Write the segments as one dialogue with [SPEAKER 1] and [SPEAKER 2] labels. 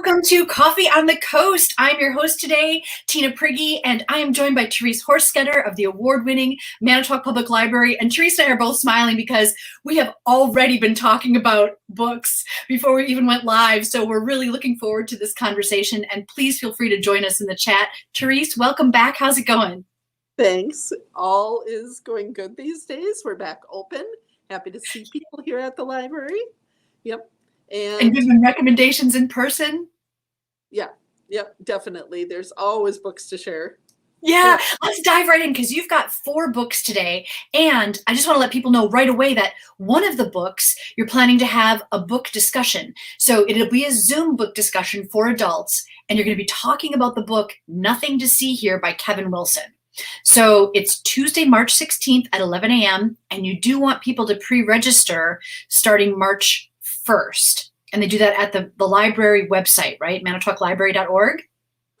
[SPEAKER 1] Welcome to Coffee on the Coast. I'm your host today, Tina Prigge, and I am joined by Therese Horsketter of the award-winning Manitowoc Public Library. And Therese and I are both smiling because we have already been talking about books before we even went live. So we're really looking forward to this conversation. And please feel free to join us in the chat. Therese, welcome back. How's it going?
[SPEAKER 2] Thanks. All is going good these days. We're back open. Happy to see people here at the library. Yep.
[SPEAKER 1] And give them recommendations in person?
[SPEAKER 2] Yeah, definitely. There's always books to share.
[SPEAKER 1] Yeah, let's dive right in because you've got 4 books today. And I just want to let people know right away that one of the books, you're planning to have a book discussion. So it'll be a Zoom book discussion for adults. And you're going to be talking about the book Nothing to See Here by Kevin Wilson. So it's Tuesday, March 16th at 11 a.m. And you do want people to pre-register starting March 1st. And they do that at the library website, right? manitowoclibrary.org?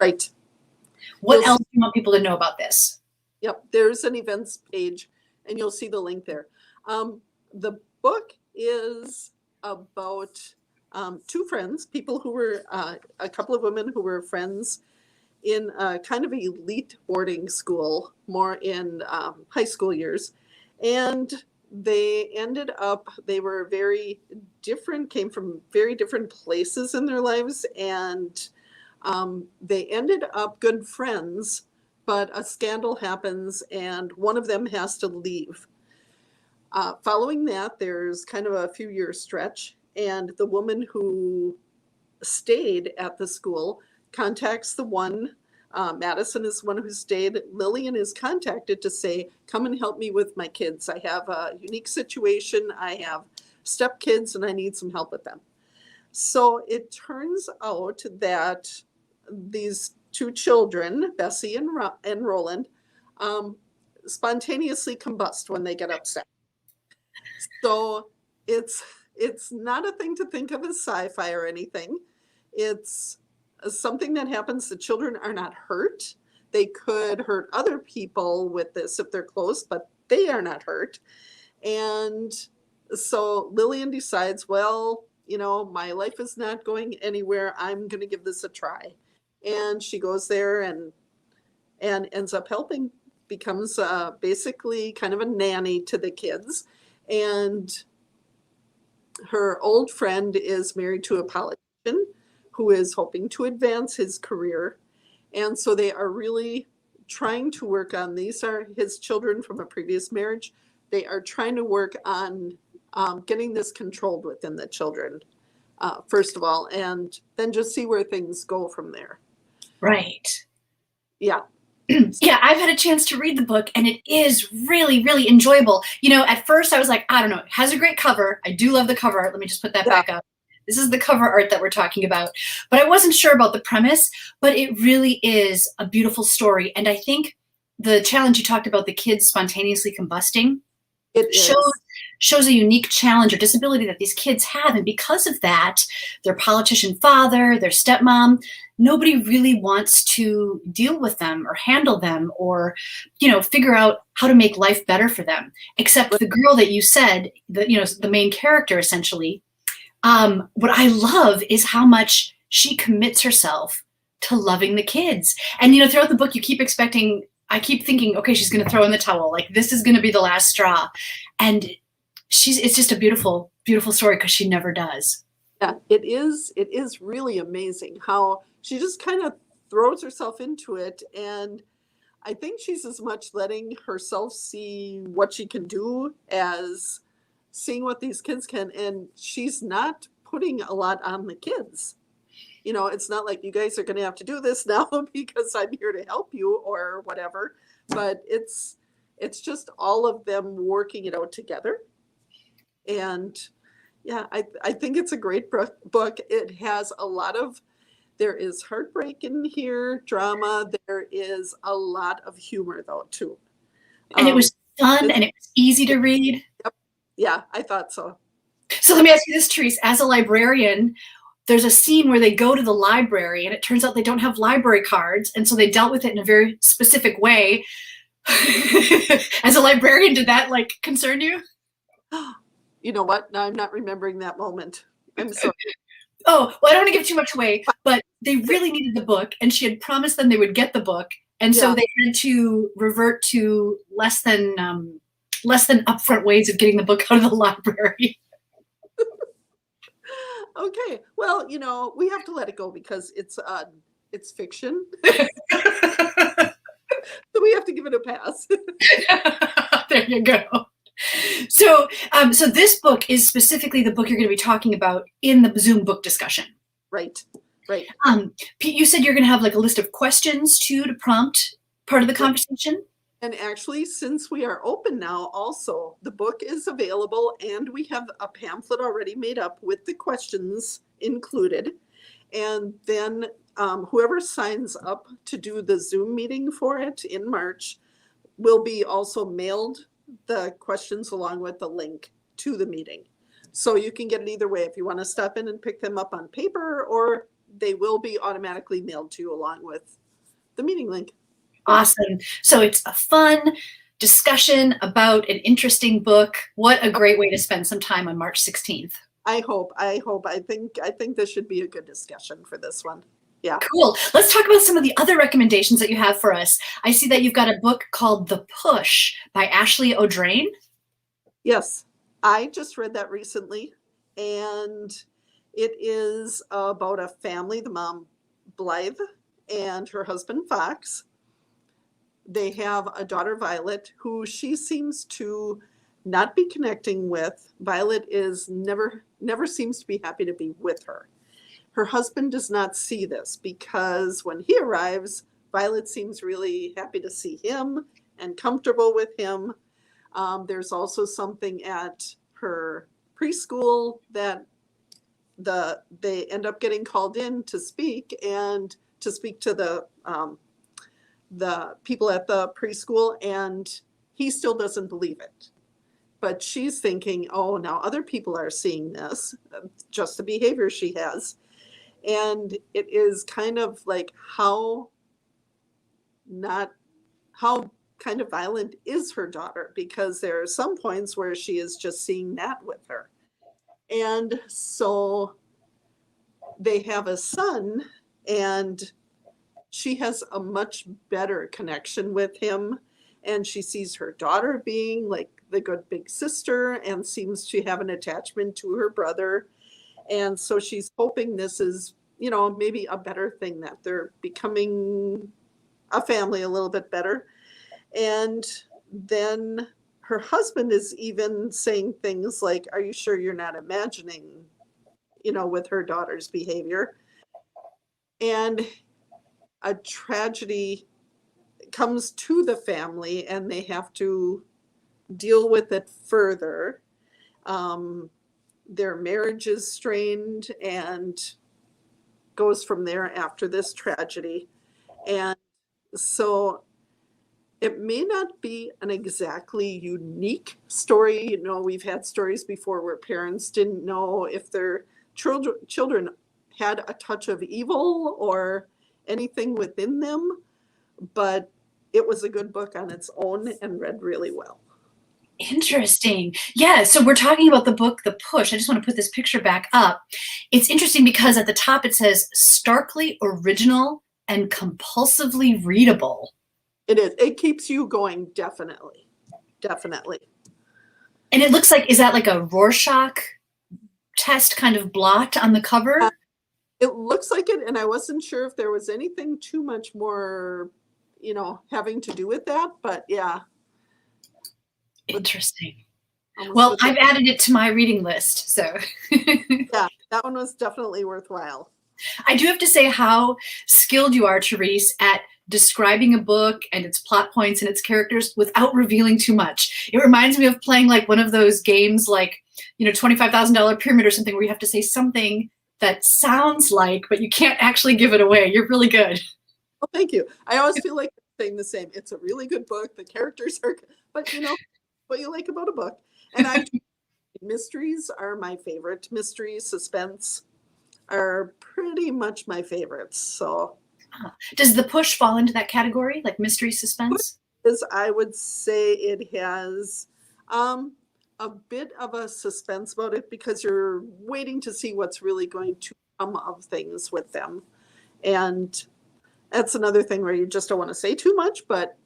[SPEAKER 2] Right.
[SPEAKER 1] What else do you want people to know about this?
[SPEAKER 2] Yep, there's an events page, and you'll see the link there. The book is about 2 friends, people who were, a couple of women who were friends in a kind of elite boarding school, more in high school years. And they ended up, they were very different, came from very different places in their lives, and they ended up good friends, but a scandal happens and one of them has to leave. Following that, there's kind of a few year stretch, and the woman who stayed at the school contacts the one, Madison is the one who stayed. Lillian is contacted to say, come and help me with my kids. I have a unique situation. I have stepkids and I need some help with them. So it turns out that these 2 children, Bessie and Roland, spontaneously combust when they get upset. So it's not a thing to think of as sci-fi or anything. It's something that happens. The children are not hurt. They could hurt other people with this if they're close, but they are not hurt. And so Lillian decides, well, you know, my life is not going anywhere. I'm going to give this a try. And she goes there and ends up helping, becomes basically kind of a nanny to the kids. And her old friend is married to a politician who is hoping to advance his career. And so they are really trying to work on, these are his children from a previous marriage. They are trying to work on getting this controlled within the children, first of all, and then just see where things go from there.
[SPEAKER 1] Right.
[SPEAKER 2] Yeah.
[SPEAKER 1] Yeah, I've had a chance to read the book and it is really, really enjoyable. You know, at first I was like, I don't know, it has a great cover. I do love the cover art. Let me just put that back up. This is the cover art that we're talking about. But I wasn't sure about the premise, but it really is a beautiful story. And I think the challenge you talked about, the kids spontaneously combusting, shows a unique challenge or disability that these kids have. And because of that, their politician father, their stepmom, nobody really wants to deal with them or handle them or, you know, figure out how to make life better for them. Except the girl that you said, the main character essentially, what I love is how much she commits herself to loving the kids. And, you know, throughout the book, you keep expecting, I keep thinking, okay, she's going to throw in the towel. Like, this is going to be the last straw. And it's just a beautiful, beautiful story because she never does.
[SPEAKER 2] Yeah, it is really amazing how she just kind of throws herself into it. And I think she's as much letting herself see what she can do as seeing what these kids can, and she's not putting a lot on the kids. You know, it's not like you guys are going to have to do this now because I'm here to help you or whatever, but it's just all of them working it out together. And yeah, I think it's a great book. It has a lot of, there is heartbreak in here, drama. There is a lot of humor though too.
[SPEAKER 1] And it was fun and it was easy to read.
[SPEAKER 2] Yep. Yeah, I thought so.
[SPEAKER 1] So let me ask you this, Therese, as a librarian, there's a scene where they go to the library and it turns out they don't have library cards. And so they dealt with it in a very specific way. As a librarian, did that like concern you?
[SPEAKER 2] You know what? Now I'm not remembering that moment. I'm sorry.
[SPEAKER 1] Oh, well, I don't want to give too much away, but they really needed the book, and she had promised them they would get the book, and so
[SPEAKER 2] Yeah.
[SPEAKER 1] they had to revert to less than upfront ways of getting the book out of the library.
[SPEAKER 2] Okay. Well, we have to let it go because it's fiction. So we have to give it a pass.
[SPEAKER 1] There you go. So, so this book is specifically the book you're going to be talking about in the Zoom book discussion.
[SPEAKER 2] Right. Right.
[SPEAKER 1] Pete, you said you're going to have like a list of questions too to prompt part of the conversation.
[SPEAKER 2] And actually, since we are open now, also, the book is available and we have a pamphlet already made up with the questions included. And then whoever signs up to do the Zoom meeting for it in March will be also mailed the questions along with the link to the meeting. So you can get it either way if you want to stop in and pick them up on paper, or they will be automatically mailed to you along with the meeting link.
[SPEAKER 1] Awesome. So it's a fun discussion about an interesting book. What a great way to spend some time on March 16th.
[SPEAKER 2] I hope. I think this should be a good discussion for this one. Yeah.
[SPEAKER 1] Cool. Let's talk about some of the other recommendations that you have for us. I see that you've got a book called The Push by Ashley O'Drain.
[SPEAKER 2] Yes. I just read that recently, and it is about a family, the mom, Blythe, and her husband, Fox. They have a daughter, Violet, who she seems to not be connecting with. Violet is never seems to be happy to be with her. Her husband does not see this because when he arrives, Violet seems really happy to see him and comfortable with him. There's also something at her preschool that they end up getting called in to speak to the people at the preschool, and he still doesn't believe it. But she's thinking, oh, now other people are seeing this, just the behavior she has. And it is kind of like how kind of violent is her daughter, because there are some points where she is just seeing that with her. And so they have a son, and she has a much better connection with him. And she sees her daughter being like the good big sister and seems to have an attachment to her brother. And so she's hoping this is, maybe a better thing, that they're becoming a family a little bit better. And then her husband is even saying things like, are you sure you're not imagining, with her daughter's behavior? And a tragedy comes to the family and they have to deal with it further. Their marriage is strained and goes from there after this tragedy. And so it may not be an exactly unique story. We've had stories before where parents didn't know if their children had a touch of evil or anything within them, but it was a good book on its own and read really well.
[SPEAKER 1] Interesting. Yeah, so we're talking about the book, The Push. I just want to put this picture back up. It's interesting because at the top it says starkly original and compulsively readable.
[SPEAKER 2] It is. It keeps you going, definitely. Definitely.
[SPEAKER 1] And it looks like, is that like a Rorschach test kind of blot on the cover?
[SPEAKER 2] It looks like it, and I wasn't sure if there was anything too much more, having to do with that, but yeah.
[SPEAKER 1] Interesting. Well, I've added it to my reading list, so.
[SPEAKER 2] Yeah, that one was definitely worthwhile.
[SPEAKER 1] I do have to say how skilled you are, Therese, at describing a book and its plot points and its characters without revealing too much. It reminds me of playing like one of those games like, $25,000 Pyramid or something, where you have to say something that sounds like, but you can't actually give it away. You're really good.
[SPEAKER 2] Well, thank you. I always feel like saying the same. It's a really good book. The characters are good, but what you like about a book. And mysteries are my favorite. Mysteries, suspense are pretty much my favorites. So
[SPEAKER 1] does The Push fall into that category, like mystery suspense?
[SPEAKER 2] I would say it has a bit of a suspense about it, because you're waiting to see what's really going to of things with them. And that's another thing where you just don't want to say too much, but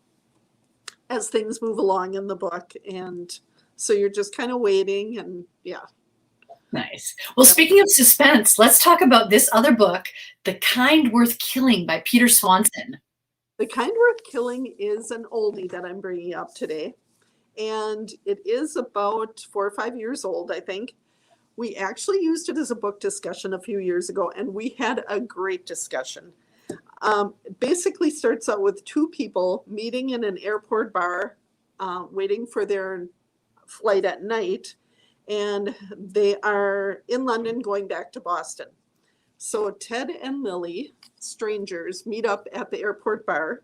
[SPEAKER 2] as things move along in the book, and so you're just kind of waiting, and yeah.
[SPEAKER 1] Nice. Well, speaking of suspense, let's talk about this other book, The Kind Worth Killing by Peter Swanson.
[SPEAKER 2] The Kind Worth Killing is an oldie that I'm bringing up today, and it is about 4 or 5 years old, I think. We actually used it as a book discussion a few years ago, and we had a great discussion. It basically starts out with two people meeting in an airport bar, waiting for their flight at night, and they are in London going back to Boston. So Ted and Lily, strangers, meet up at the airport bar.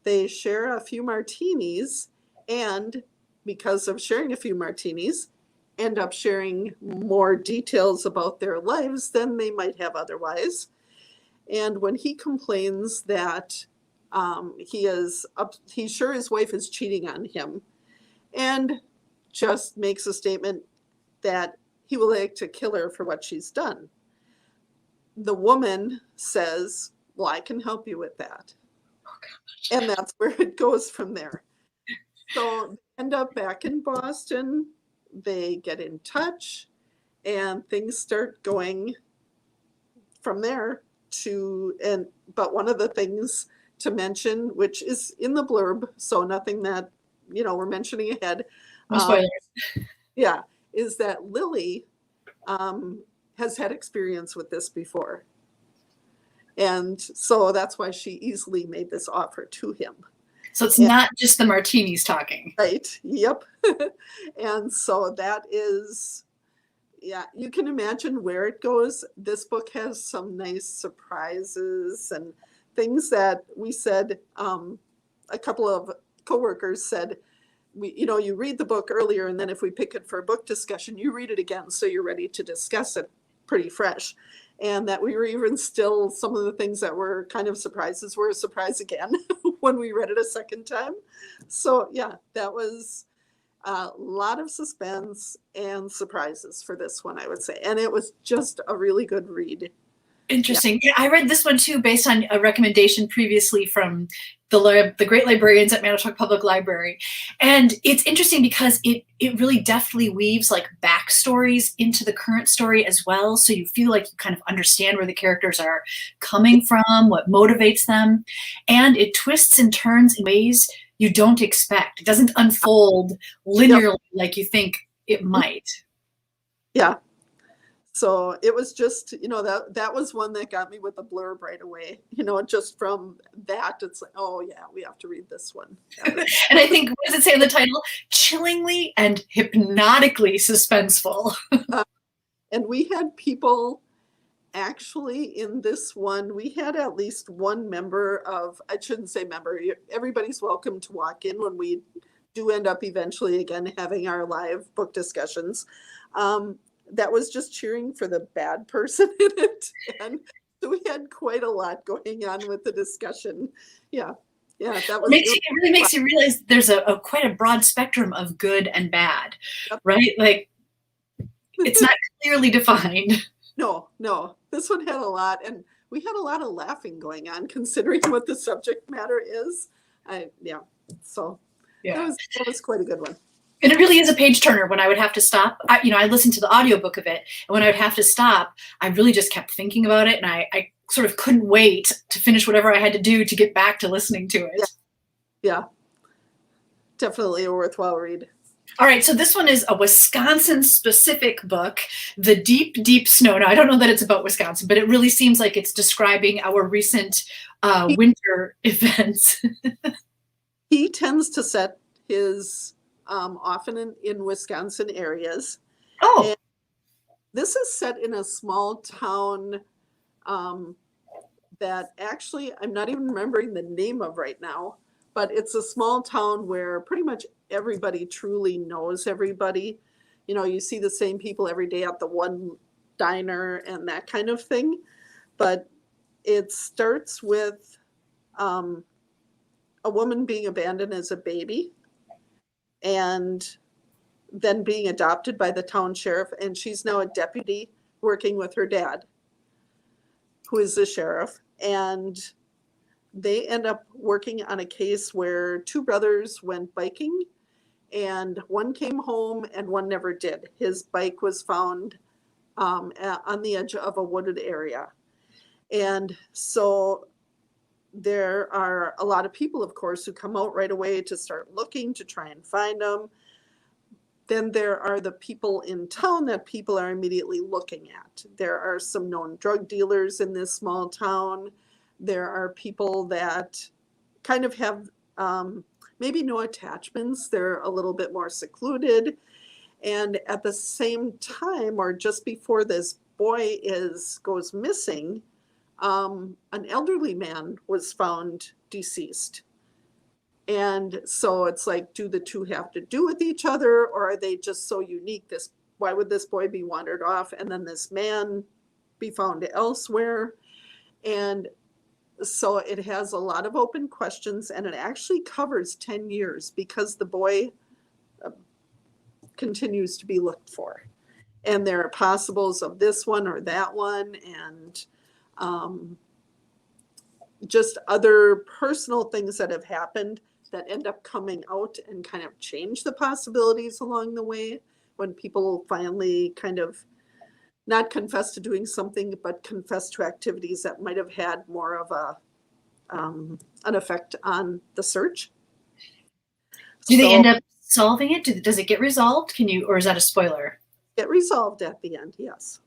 [SPEAKER 2] They share a few martinis, and because of sharing a few martinis, end up sharing more details about their lives than they might have otherwise. And when he complains that he's sure his wife is cheating on him, and just makes a statement that he will like to kill her for what she's done. The woman says, well, I can help you with that. Oh, and that's where it goes from there. So they end up back in Boston. They get in touch, and things start going from there but one of the things to mention, which is in the blurb, so nothing that, we're mentioning ahead.
[SPEAKER 1] No spoilers.
[SPEAKER 2] Yeah, is that Lily has had experience with this before. And so that's why she easily made this offer to him.
[SPEAKER 1] So it's not just the martinis talking.
[SPEAKER 2] Right. Yep. And so that is, yeah, you can imagine where it goes. This book has some nice surprises and things that we said, a couple of coworkers said, you read the book earlier, and then if we pick it for a book discussion, you read it again, so you're ready to discuss it pretty fresh. And that we were even still, some of the things that were kind of surprises were a surprise again when we read it a second time. So yeah, that was a lot of suspense and surprises for this one, I would say. And it was just a really good read.
[SPEAKER 1] Interesting. Yeah, I read this one too, based on a recommendation previously from the great librarians at Manitowoc Public Library. And it's interesting because it really deftly weaves like backstories into the current story as well. So you feel like you kind of understand where the characters are coming from, what motivates them. And it twists and turns in ways you don't expect. It doesn't unfold linearly like you think it might.
[SPEAKER 2] Yeah. So it was just, that was one that got me with the blurb right away. Just from that, it's like, oh yeah, we have to read this one.
[SPEAKER 1] And I think, what does it say in the title? Chillingly and hypnotically suspenseful.
[SPEAKER 2] And we had people actually in this one, we had at least one member of, I shouldn't say member, everybody's welcome to walk in when we do end up eventually again having our live book discussions. That was just cheering for the bad person in it. And so we had quite a lot going on with the discussion. Yeah. Yeah. That was
[SPEAKER 1] it really makes you realize there's quite a broad spectrum of good and bad, right? Like it's not clearly defined.
[SPEAKER 2] No. This one had a lot, and we had a lot of laughing going on considering what the subject matter is. So that was quite a good one.
[SPEAKER 1] And it really is a page turner. When I would have to stop, I listened to the audiobook of it, and when I would have to stop, I really just kept thinking about it, and I sort of couldn't wait to finish whatever I had to do to get back to listening to it.
[SPEAKER 2] Yeah. Definitely a worthwhile read.
[SPEAKER 1] All right, so this one is a Wisconsin-specific book, The Deep, Deep Snow. Now, I don't know that it's about Wisconsin, but it really seems like it's describing our recent winter events.
[SPEAKER 2] He tends to set his often in Wisconsin areas.
[SPEAKER 1] Oh.
[SPEAKER 2] And this is set in a small town that actually I'm not even remembering the name of right now, but it's a small town where pretty much everybody truly knows everybody. You see the same people every day at the one diner and that kind of thing. But it starts with a woman being abandoned as a baby, and then being adopted by the town sheriff, and she's now a deputy working with her dad. who is the sheriff, and they end up working on a case where two brothers went biking, and one came home and one never did. His bike was found on the edge of a wooded area. And so there are a lot of people, of course, who come out right away to start looking to try and find them. Then there are the people in town that people are immediately looking at. There are some known drug dealers in this small town. There are people that kind of have maybe no attachments. They're a little bit more secluded. And at the same time, or just before this boy goes missing, an elderly man was found deceased. And so it's like, do the two have to do with each other, or are they just so unique? Why would this boy be wandered off and then this man be found elsewhere? And so it has a lot of open questions, and it actually covers 10 years because the boy continues to be looked for. And there are possibles of this one or that one, and just other personal things that have happened that end up coming out and kind of change the possibilities along the way when people finally kind of not confess to doing something, but confess to activities that might have had more of an effect on the search.
[SPEAKER 1] Do they end up solving it? Does it get resolved? Or is that a spoiler?
[SPEAKER 2] Get resolved at the end, yes.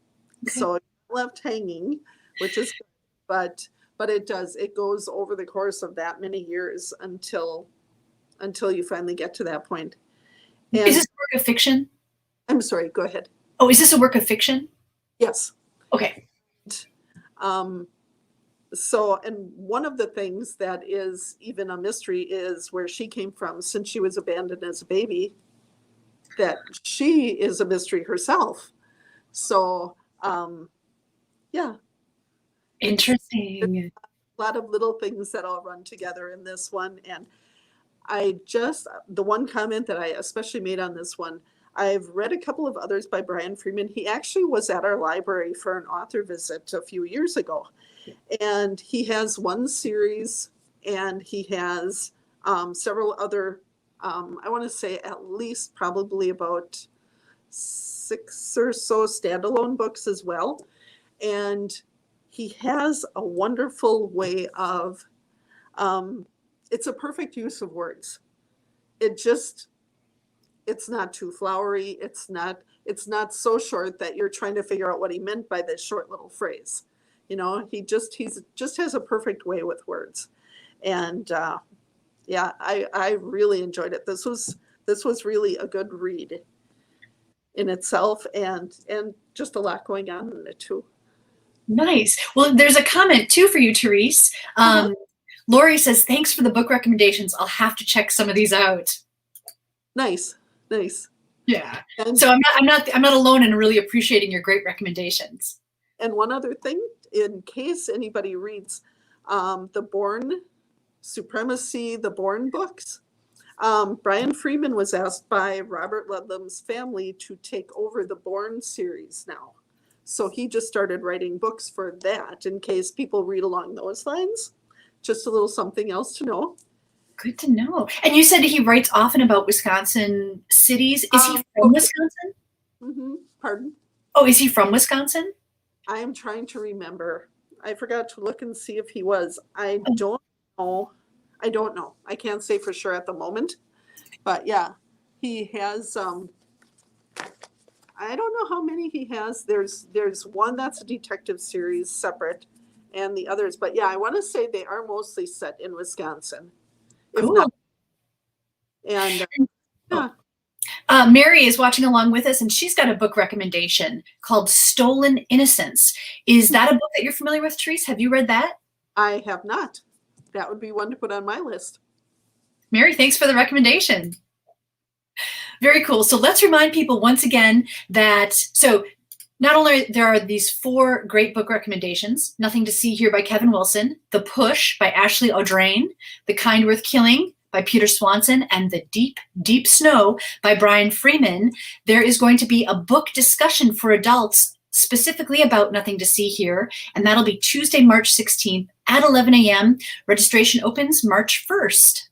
[SPEAKER 1] Okay.
[SPEAKER 2] So left hanging, which is good, but it does. It goes over the course of that many years until you finally get to that point. And
[SPEAKER 1] is this a work of fiction?
[SPEAKER 2] I'm sorry, go ahead.
[SPEAKER 1] Oh, is this a work of fiction?
[SPEAKER 2] Yes.
[SPEAKER 1] Okay.
[SPEAKER 2] So, and one of the things that is even a mystery is where she came from, since she was abandoned as a baby, that she is a mystery herself. So, yeah.
[SPEAKER 1] Interesting.
[SPEAKER 2] A lot of little things that all run together in this one. And the one comment that I especially made on this one, I've read a couple of others by Brian Freeman. He actually was at our library for an author visit a few years ago. And he has one series, and he has several other, I want to say at least probably about 6 or so standalone books as well. And he has a wonderful way of, it's a perfect use of words. It's not too flowery. It's not so short that you're trying to figure out what he meant by this short little phrase. You know, he just has a perfect way with words. And yeah, I really enjoyed it. This was really a good read in itself, and just a lot going on in it too.
[SPEAKER 1] Nice. Well, there's a comment too for you, Therese. Lori says, thanks for the book recommendations. I'll have to check some of these out.
[SPEAKER 2] Nice.
[SPEAKER 1] Yeah.
[SPEAKER 2] And
[SPEAKER 1] So I'm not alone in really appreciating your great recommendations.
[SPEAKER 2] And one other thing, in case anybody reads the Bourne Supremacy, the Bourne books, Brian Freeman was asked by Robert Ludlum's family to take over the Bourne series now. So he just started writing books for that, in case people read along those lines. Just a little something else to know.
[SPEAKER 1] Good to know. And you said he writes often about Wisconsin cities. Is he from Wisconsin?
[SPEAKER 2] Mm-hmm. Pardon?
[SPEAKER 1] Oh, is he from Wisconsin?
[SPEAKER 2] I am trying to remember. I forgot to look and see if he was. I don't know. I can't say for sure at the moment. But yeah, he has, I don't know how many he has. There's one that's a detective series separate, and the others. But yeah, I want to say they are mostly set in Wisconsin.
[SPEAKER 1] Cool.
[SPEAKER 2] Not, and yeah.
[SPEAKER 1] Mary is watching along with us, and she's got a book recommendation called Stolen Innocence. Is that a book that you're familiar with, Therese? Have you read that?
[SPEAKER 2] I have not. That would be one to put on my list.
[SPEAKER 1] Mary, thanks for the recommendation. Very cool. So let's remind people once again that, so not only there are these 4 great book recommendations, Nothing to See Here by Kevin Wilson, The Push by Ashley Audrain, The Kind Worth Killing by Peter Swanson, and The Deep, Deep Snow by Brian Freeman. There is going to be a book discussion for adults specifically about Nothing to See Here, and that'll be Tuesday, March 16th at 11 a.m. Registration opens March 1st.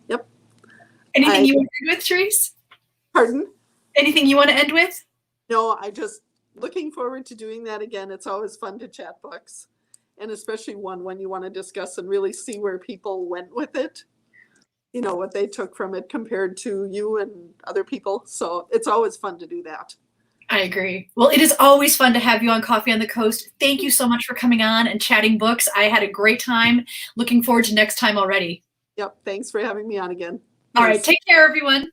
[SPEAKER 2] Yep.
[SPEAKER 1] Anything you want to end with, Therese?
[SPEAKER 2] Pardon?
[SPEAKER 1] Anything you want to end with?
[SPEAKER 2] No, I just looking forward to doing that again. It's always fun to chat books, and especially one when you want to discuss and really see where people went with it. You know, what they took from it compared to you and other people. So it's always fun to do that.
[SPEAKER 1] I agree. Well, it is always fun to have you on Coffee on the Coast. Thank you so much for coming on and chatting books. I had a great time. Looking forward to next time already.
[SPEAKER 2] Yep. Thanks for having me on again.
[SPEAKER 1] All right. Take care, everyone.